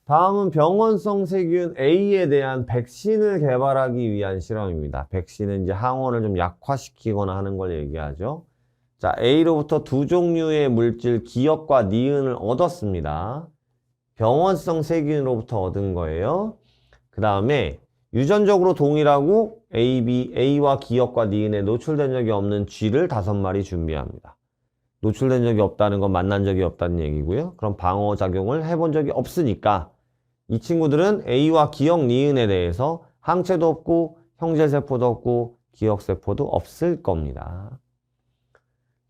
다음은 병원성 세균 A에 대한 백신을 개발하기 위한 실험입니다. 백신은 이제 항원을 좀 약화시키거나 하는 걸 얘기하죠. 자, A로부터 두 종류의 물질 기억과 니은을 얻었습니다. 병원성 세균으로부터 얻은 거예요. 그 다음에 유전적으로 동일하고 A와 기억과 니은에 노출된 적이 없는 쥐를 5마리 준비합니다. 노출된 적이 없다는 건 만난 적이 없다는 얘기고요. 그럼 방어작용을 해본 적이 없으니까 이 친구들은 A와 기억, 니은에 대해서 항체도 없고 형제세포도 없고 기억세포도 없을 겁니다.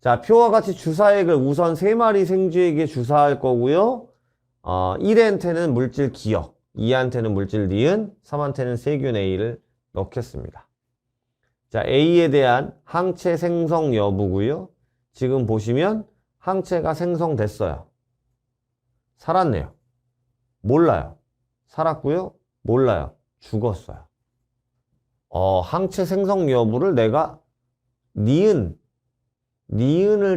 자, 표와 같이 주사액을 우선 3마리 생쥐에게 주사할 거고요. 1한테는 물질 기억, 2한테는 물질 니은, 3한테는 세균 A를 넣겠습니다. 자, A에 대한 항체 생성 여부고요. 지금 보시면 항체가 생성됐어요. 살았네요. 몰라요. 살았고요. 몰라요. 죽었어요. 항체 생성 여부를 내가 니은을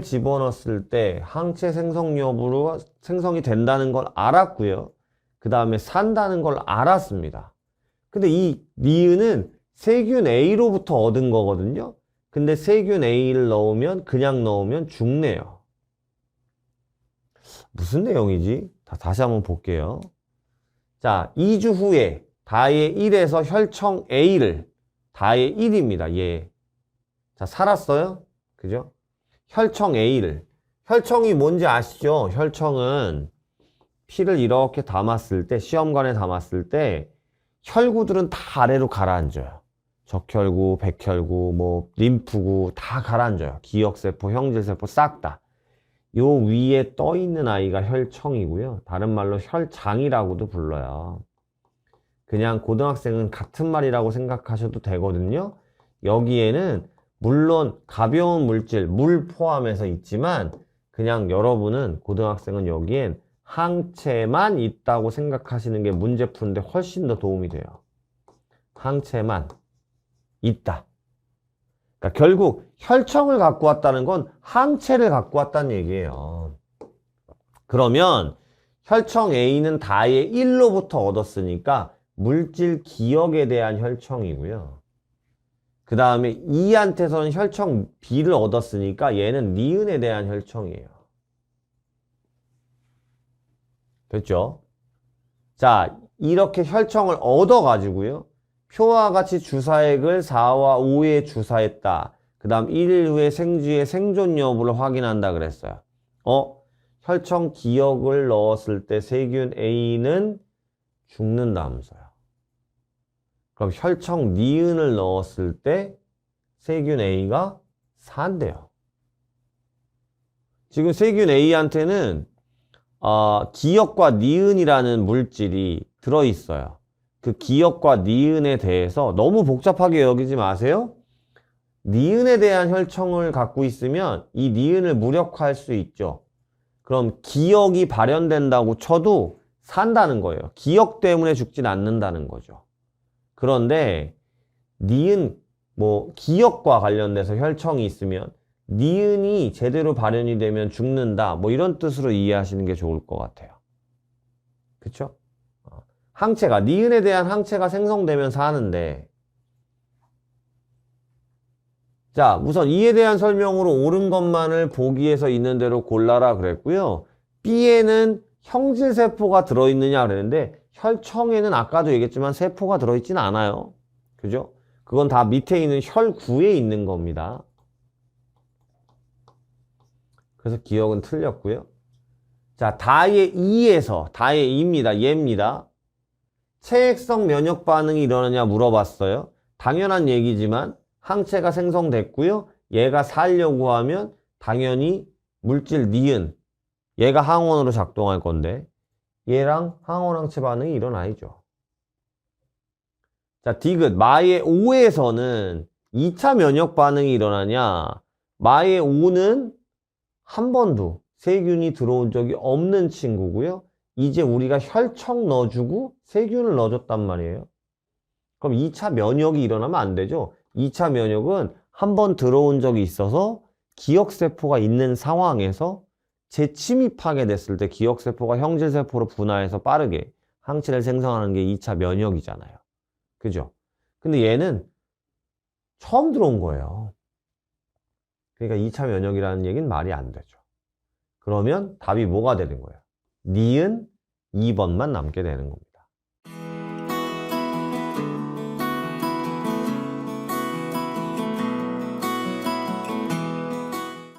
집어넣었을 때 항체 생성 여부가 생성이 된다는 걸 알았고요. 그 다음에 산다는 걸 알았습니다. 근데 이 니은은 세균 A로부터 얻은 거거든요. 근데 세균 A를 그냥 넣으면 죽네요. 무슨 내용이지? 다시 한번 볼게요. 자, 2주 후에 다의 1에서 혈청 A를, 다의 1입니다. 얘. 자, 살았어요? 그죠? 혈청 A를. 혈청이 뭔지 아시죠? 혈청은 피를 이렇게 담았을 때, 시험관에 담았을 때 혈구들은 다 아래로 가라앉아요. 적혈구, 백혈구, 림프구 다 가라앉아요. 기억세포, 형질세포 싹 다. 요 위에 떠 있는 아이가 혈청이고요. 다른 말로 혈장이라고도 불러요. 그냥 고등학생은 같은 말이라고 생각하셔도 되거든요. 여기에는 물론 가벼운 물질, 물 포함해서 있지만 그냥 여러분은 고등학생은 여기엔 항체만 있다고 생각하시는 게 문제 푸는데 훨씬 더 도움이 돼요. 항체만 있다. 그러니까 결국 혈청을 갖고 왔다는 건 항체를 갖고 왔다는 얘기예요. 그러면 혈청 A는 다의 1로부터 얻었으니까 물질 기억에 대한 혈청이고요. 그 다음에 2한테서는 혈청 B를 얻었으니까 얘는 니은에 대한 혈청이에요. 됐죠? 자, 이렇게 혈청을 얻어가지고요. 표와 같이 주사액을 4와 5에 주사했다. 그 다음 1일 후에 생쥐의 생존 여부를 확인한다 그랬어요. 혈청 기억을 넣었을 때 세균 A는 죽는다면서요. 그럼 혈청 니은을 넣었을 때 세균 A가 산대요. 지금 세균 A한테는 기억과 니은이라는 물질이 들어있어요. 그 기억과 니은에 대해서 너무 복잡하게 여기지 마세요. 니은에 대한 혈청을 갖고 있으면 이 니은을 무력화할 수 있죠. 그럼 기억이 발현된다고 쳐도 산다는 거예요. 기억 때문에 죽진 않는다는 거죠. 그런데 니은, 기억과 관련돼서 혈청이 있으면 니은이 제대로 발현이 되면 죽는다. 이런 뜻으로 이해하시는 게 좋을 것 같아요. 그쵸? 항체가, 니은에 대한 항체가 생성되면 사는데, 자, 우선 이에 대한 설명으로 옳은 것만을 보기에서 있는 대로 골라라 그랬고요. B에는 형질세포가 들어있느냐 그랬는데, 혈청에는 아까도 얘기했지만 세포가 들어있진 않아요. 그죠? 그건 다 밑에 있는 혈구에 있는 겁니다. 그래서 기억은 틀렸고요. 자, 다의 2입니다. 얘입니다. 체액성 면역 반응이 일어나냐 물어봤어요. 당연한 얘기지만 항체가 생성됐고요. 얘가 살려고 하면 당연히 물질 니은, 얘가 항원으로 작동할 건데 얘랑 항원항체 반응이 일어나야죠. 자, 디귿, 마의 5에서는 2차 면역 반응이 일어나냐? 마의 5는 한 번도 세균이 들어온 적이 없는 친구고요. 이제 우리가 혈청 넣어주고 세균을 넣어줬단 말이에요. 그럼 2차 면역이 일어나면 안 되죠. 2차 면역은 한 번 들어온 적이 있어서 기억세포가 있는 상황에서 재침입하게 됐을 때 기억세포가 형질세포로 분화해서 빠르게 항체를 생성하는 게 2차 면역이잖아요. 그죠? 근데 얘는 처음 들어온 거예요. 그러니까 2차 면역이라는 얘기는 말이 안 되죠. 그러면 답이 뭐가 되는 거예요? 니은 2번만 남게 되는 겁니다.